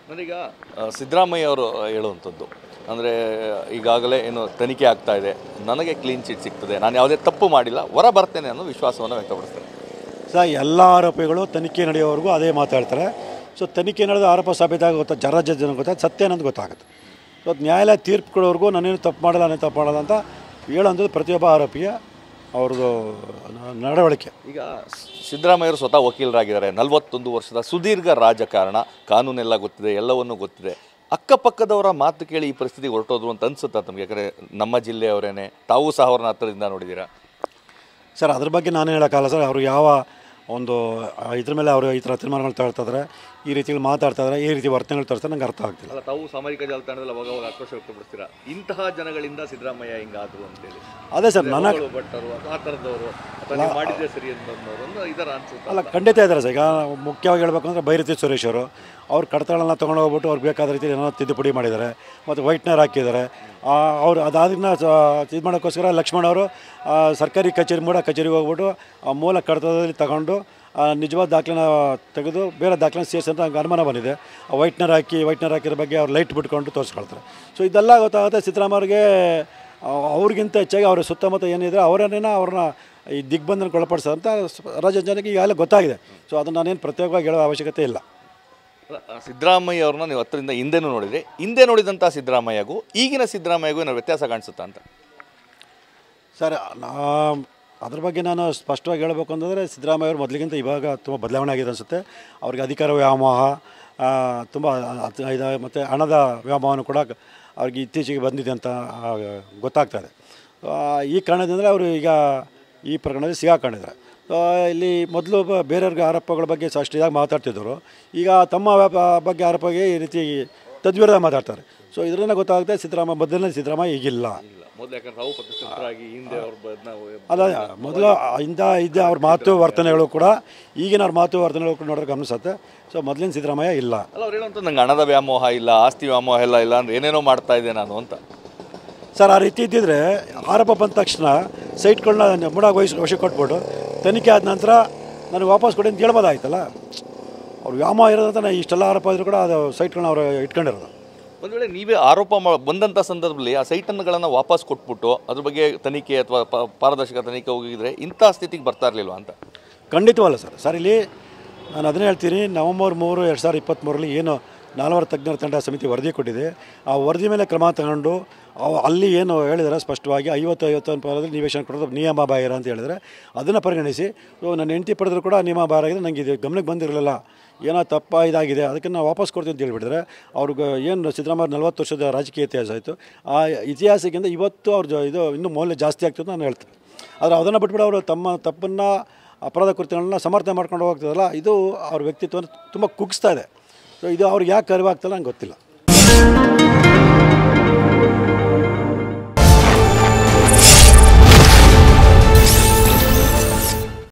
ನಾನೀಗ ಸಿದ್ದರಾಮಯ್ಯ ಅವರು ಹೇಳುವಂಥದ್ದು ಅಂದರೆ ಈಗಾಗಲೇ ಏನು ತನಿಖೆ ಆಗ್ತಾ ಇದೆ, ನನಗೆ ಕ್ಲೀನ್ ಚಿಟ್ ಸಿಗ್ತದೆ, ನಾನು ಯಾವುದೇ ತಪ್ಪು ಮಾಡಿಲ್ಲ, ಹೊರ ಬರ್ತೇನೆ ಅನ್ನೋ ವಿಶ್ವಾಸವನ್ನು ವ್ಯಕ್ತಪಡಿಸ್ತಾರೆ. ಸರ್ ಎಲ್ಲ ಆರೋಪಿಗಳು ತನಿಖೆ ನಡೆಯೋವರೆಗೂ ಅದೇ ಮಾತಾಡ್ತಾರೆ. ಸೊ ತನಿಖೆ ನಡೆದ ಆರೋಪ ಸಾಬೀತಾಗ ಗೊತ್ತಾ ಜನ ಗೊತ್ತಾಗ ಸತ್ಯ ಅನ್ನೋದು ಗೊತ್ತಾಗುತ್ತೆ. ಸೊ ನ್ಯಾಯಾಲಯ ತೀರ್ಪು ಕೊಡೋವರೆಗೂ ನಾನೇನು ತಪ್ಪು ಮಾಡಲ್ಲ ನಾನೇನು ತಪ್ಪು ಮಾಡಲ್ಲ ಅಂತ ಹೇಳೋಂಥದ್ದು ಪ್ರತಿಯೊಬ್ಬ ಆರೋಪಿಯ ಅವ್ರದ್ದು ನಡವಳಿಕೆ. ಈಗ ಸಿದ್ದರಾಮಯ್ಯವರು ಸ್ವತಃ ವಕೀಲರಾಗಿದ್ದಾರೆ, 41 ವರ್ಷದ ಸುದೀರ್ಘ ರಾಜಕಾರಣ, ಕಾನೂನೆಲ್ಲ ಗೊತ್ತಿದೆ, ಎಲ್ಲವನ್ನೂ ಗೊತ್ತಿದೆ. ಅಕ್ಕಪಕ್ಕದವರ ಮಾತು ಕೇಳಿ ಈ ಪರಿಸ್ಥಿತಿಗೆ ಹೊರಟೋದ್ರು ಅಂತ ಅನ್ಸುತ್ತಾ ತಮಗೆ? ಯಾಕಂದರೆ ನಮ್ಮ ಜಿಲ್ಲೆಯವರೇನೆ, ತಾವು ಸಹ ಅವ್ರನ್ನ ಹತ್ತಿರದಿಂದ ನೋಡಿದ್ದೀರಾ. ಸರ್ ಅದ್ರ ಬಗ್ಗೆ ನಾನು ಹೇಳೋಕ್ಕಾಗಲ್ಲ ಸರ್. ಅವರು ಯಾವ ಒಂದು ಇದ್ರ ಮೇಲೆ ಅವರು ಈ ಥರ ತೀರ್ಮಾನಗಳು ತಗೊಳ್ತಿದ್ರೆ, ಈ ರೀತಿಗಳು ಮಾತಾಡ್ತಾಯಿದ್ರೆ, ಈ ರೀತಿ ವರ್ತನೆಗಳು ತೋರಿಸ್ತಾರೆ, ನಂಗೆ ಅರ್ಥ ಆಗ್ತಿಲ್ಲ. ಅಲ್ಲ, ತಾವು ಸಾಮಾಜಿಕ ಜಾಲತಾಣದಲ್ಲಿ ಅವಾಗ ಆಕ್ರೋಶ ವ್ಯಕ್ತಪಡಿಸ್ತೀರಾ, ಇಂತಹ ಜನಗಳಿಂದ ಸಿದ್ದರಾಮಯ್ಯ ಹಿಂಗಾದ್ರು ಅಂತೇಳಿ. ಅದೇ ಸರ್ ನನಗೆ ಭಟ್ಟರು ಆ ಥರದವರು ಅಥವಾ ಮಾಡಿದ್ದೆ ಸರಿ ಅನ್ನೋರು ಇದರ ಅನ್ಸುತ್ತೆ. ಅಲ್ಲ, ಖಂಡಿತ ಇದ್ದಾರೆ ಸರ್. ಈಗ ಮುಖ್ಯವಾಗಿ ಹೇಳ್ಬೇಕು ಅಂದರೆ ಬೈರತಿ ಸುರೇಶ್ ಅವ್ರು ಕಡತಗಳನ್ನ ತೊಗೊಂಡು ಹೋಗ್ಬಿಟ್ಟು ಅವ್ರು ಬೇಕಾದ ರೀತಿ ಏನೋ ತಿದ್ದುಪಡಿ ಮಾಡಿದ್ದಾರೆ ಮತ್ತು ವೈಟ್ನರ್ ಹಾಕಿದ್ದಾರೆ. ಅವರು ಅದಾದನ್ನ ಇದು ಮಾಡೋಕ್ಕೋಸ್ಕರ ಲಕ್ಷ್ಮಣ್ ಅವರು ಸರ್ಕಾರಿ ಕಚೇರಿಗೆ ಹೋಗ್ಬಿಟ್ಟು ಆ ಮೂಲ ಕಡತದಲ್ಲಿ ತಗೊಂಡು ನಿಜವಾದ ದಾಖಲೆನ ತೆಗೆದು ಬೇರೆ ದಾಖಲೆನ ಸೇರಿಸಿ ಅಂತ ನಂಗೆ ಅನುಮಾನ ಬಂದಿದೆ. ವೈಟ್ನರ್ ಹಾಕಿರೋ ಬಗ್ಗೆ ಅವ್ರು ಲೈಟ್ ಬಿಟ್ಕೊಂಡು ತೋರಿಸ್ಕೊಳ್ತಾರೆ. ಸೊ ಇದೆಲ್ಲ ಗೊತ್ತಾಗುತ್ತೆ ಸಿದ್ದರಾಮಯ್ಯವ್ರಿಗೆ. ಅವ್ರಿಗಿಂತ ಹೆಚ್ಚಾಗಿ ಅವ್ರ ಸುತ್ತಮುತ್ತ ಏನಿದೆ ಅವ್ರನ್ನ ಈ ದಿಗ್ಬಂಧನಕ್ಕೆ ಒಳಪಡಿಸೋಂಥ ರಾಜ್ಯ ಜನಕ್ಕೆ ಈಗಾಗಲೇ ಗೊತ್ತಾಗಿದೆ. ಸೊ ಅದನ್ನು ನಾನೇನು ಪ್ರತ್ಯೇಕವಾಗಿ ಹೇಳೋ ಅವಶ್ಯಕತೆ ಇಲ್ಲ. ಸಿದ್ದರಾಮಯ್ಯ ಅವ್ರನ್ನ ನೀವು ಹತ್ತರಿಂದ ಹಿಂದೆನೂ ನೋಡಿದ್ರಿ, ಹಿಂದೆ ನೋಡಿದಂಥ ಸಿದ್ದರಾಮಯ್ಯಗೂ ಈಗಿನ ಸಿದ್ದರಾಮಯ್ಯಗೂ ಏನೋ ವ್ಯತ್ಯಾಸ ಕಾಣಿಸುತ್ತಾ ಅಂತ? ಸರ್ ಅದ್ರ ಬಗ್ಗೆ ನಾನು ಸ್ಪಷ್ಟವಾಗಿ ಹೇಳಬೇಕು ಅಂತಂದರೆ ಸಿದ್ದರಾಮಯ್ಯವ್ರು ಮೊದಲಿಗಿಂತ ಇವಾಗ ತುಂಬ ಬದಲಾವಣೆ ಆಗಿದೆ ಅನಿಸುತ್ತೆ. ಅವ್ರಿಗೆ ಅಧಿಕಾರ ವ್ಯಾಮೋಹ ತುಂಬ ಮತ್ತು ಹಣದ ವ್ಯಾಮೋಹನೂ ಕೂಡ ಅವ್ರಿಗೆ ಇತ್ತೀಚೆಗೆ ಬಂದಿದೆ ಅಂತ ಗೊತ್ತಾಗ್ತಾಯಿದೆ. ಈ ಕಾರಣದಿಂದಲೇ ಅವರು ಈಗ ಈ ಪ್ರಕರಣದಲ್ಲಿ ಸಿಗಾಕೊಂಡಿದ್ದಾರೆ. ಇಲ್ಲಿ ಮೊದಲು ಬೇರೆಯವ್ರಿಗೆ ಆರೋಪಗಳ ಬಗ್ಗೆ ಅಷ್ಟಿದಾಗ ಮಾತಾಡ್ತಿದ್ದರು. ಈಗ ತಮ್ಮ ಬಗ್ಗೆ ಆರೋಪಗೆ ಈ ರೀತಿ ತದ್ವಿರುದ್ಧ ಮಾತಾಡ್ತಾರೆ. ಸೊ ಇದರಿಂದ ಗೊತ್ತಾಗುತ್ತೆ ಮೊದಲನೇ ಸಿದ್ದರಾಮಯ್ಯ ಈಗಿಲ್ಲ. ಅಲ್ಲ, ಮೊದಲು ಇದ್ದ ಅವ್ರ ಮಾತು ವರ್ತನೆಗಳು ಕೂಡ ಈಗಿನ ಅವ್ರ ಮಾತು ವರ್ತನೆಗಳು ಕೂಡ ನೋಡೋಕೆ ಗಮನಿಸುತ್ತೆ. ಸೊ ಮೊದಲಿನ ಸಿದ್ದರಾಮಯ್ಯ ಇಲ್ಲ. ಅಲ್ಲ, ಅವ್ರು ಹೇಳುವಂಥ ನಂಗೆ ಹಣದ ವ್ಯಾಮೋಹ ಇಲ್ಲ, ಆಸ್ತಿ ವ್ಯಾಮೋಹ ಇಲ್ಲ ಅಂದ್ರೆ ಏನೇನೋ ಮಾಡ್ತಾ ಇದ್ದೆ ನಾನು ಅಂತ. ಸರ್ ಆ ರೀತಿ ಇದ್ದಿದ್ರೆ ಆರೋಪ ಬಂದ ತಕ್ಷಣ ಸೈಟ್ಗಳನ್ನ ಮುಡಾಗಿ ವಶಕ್ಕೆ ಕೊಟ್ಬಿಟ್ಟು ತನಿಖೆ ಆದ ನಂತರ ನನಗೆ ವಾಪಸ್ ಕೊಡಿ ಅಂತ ಹೇಳ್ಬೋದಾಯ್ತಲ್ಲ. ಅವ್ರು ವ್ಯಾಮೋಹ ಇರೋದಂತ ನಾನು ಇಷ್ಟೆಲ್ಲ ಆರೋಪ ಇದ್ರೂ ಕೂಡ ಅದು ಸೈಟ್ಗಳನ್ನ ಅವರು ಇಟ್ಕೊಂಡಿರೋದು. ಒಂದು ವೇಳೆ ನೀವೇ ಆರೋಪ ಬಂದಂಥ ಸಂದರ್ಭದಲ್ಲಿ ಆ ಸೈಟನ್ನುಗಳನ್ನು ವಾಪಸ್ ಕೊಟ್ಬಿಟ್ಟು ಅದ್ರ ಬಗ್ಗೆ ತನಿಖೆ ಅಥವಾ ಪಾರದರ್ಶಕ ತನಿಖೆ ಹೋಗಿದ್ರೆ ಇಂಥ ಸ್ಥಿತಿಗೆ ಬರ್ತಾ ಇರಲಿಲ್ವ ಅಂತ? ಖಂಡಿತವಲ್ಲ ಸರ್. ಇಲ್ಲಿ ನಾನು ಅದನ್ನೇ ಹೇಳ್ತೀನಿ. ನವೆಂಬರ್ 3, 2023 ಏನು 4 ತಜ್ಞರ ತಂಡ ಸಮಿತಿ ವರದಿ ಕೊಟ್ಟಿದೆ. ಆ ವರದಿ ಮೇಲೆ ಕ್ರಮ ತಗೊಂಡು ಅಲ್ಲಿ ಏನು ಹೇಳಿದರೆ ಸ್ಪಷ್ಟವಾಗಿ 50-51 ನಿವೇಶನ ಕೊಡೋದು ನಿಯಮ ಬಾಹಿರ ಅಂತ ಹೇಳಿದರೆ ಅದನ್ನು ಪರಿಗಣಿಸಿ ನನ್ನ ಹೆಂಡತಿ ಪಡೆದರೂ ಕೂಡ ನಿಯಮ ಬಾಹಿರ ಆಗಿದೆ, ನನಗೆ ಇದು ಗಮನಕ್ಕೆ ಬಂದಿರಲಿಲ್ಲ, ಏನೋ ಇದಾಗಿದೆ, ಅದಕ್ಕೆ ನಾವು ವಾಪಸ್ ಕೊಡ್ತೀವಿ ಅಂತ ಹೇಳಿಬಿಟ್ಟಿದ್ರೆ ಅವ್ರಿಗೆ ಏನು ಸಿದ್ದರಾಮಯ್ಯ 40 ವರ್ಷದ ರಾಜಕೀಯ ಇತಿಹಾಸ ಆಯಿತು. ಆ ಇತಿಹಾಸಕ್ಕಿಂತ ಇವತ್ತು ಇದು ಇನ್ನೂ ಮೌಲ್ಯ ಜಾಸ್ತಿ ಆಗ್ತದೆ ನಾನು ಹೇಳ್ತೀನಿ. ಆದರೆ ಅದನ್ನು ಬಿಟ್ಬಿಟ್ಟು ಅವರು ತಮ್ಮ ತಪ್ಪನ್ನು ಅಪರಾಧ ಕೃತ್ಯಗಳನ್ನ ಸಮರ್ಥನೆ ಮಾಡ್ಕೊಂಡು ಹೋಗ್ತದಲ್ಲ, ಇದು ಅವ್ರ ವ್ಯಕ್ತಿತ್ವವನ್ನು ತುಂಬ ಕುಗ್ಸ್ತಾ ಇದೆ. ಸೊ ಇದು ಅವ್ರಿಗೆ ಯಾಕೆ ಅರಿವಾಗ್ತಲ್ಲ ನಂಗೆ ಗೊತ್ತಿಲ್ಲ.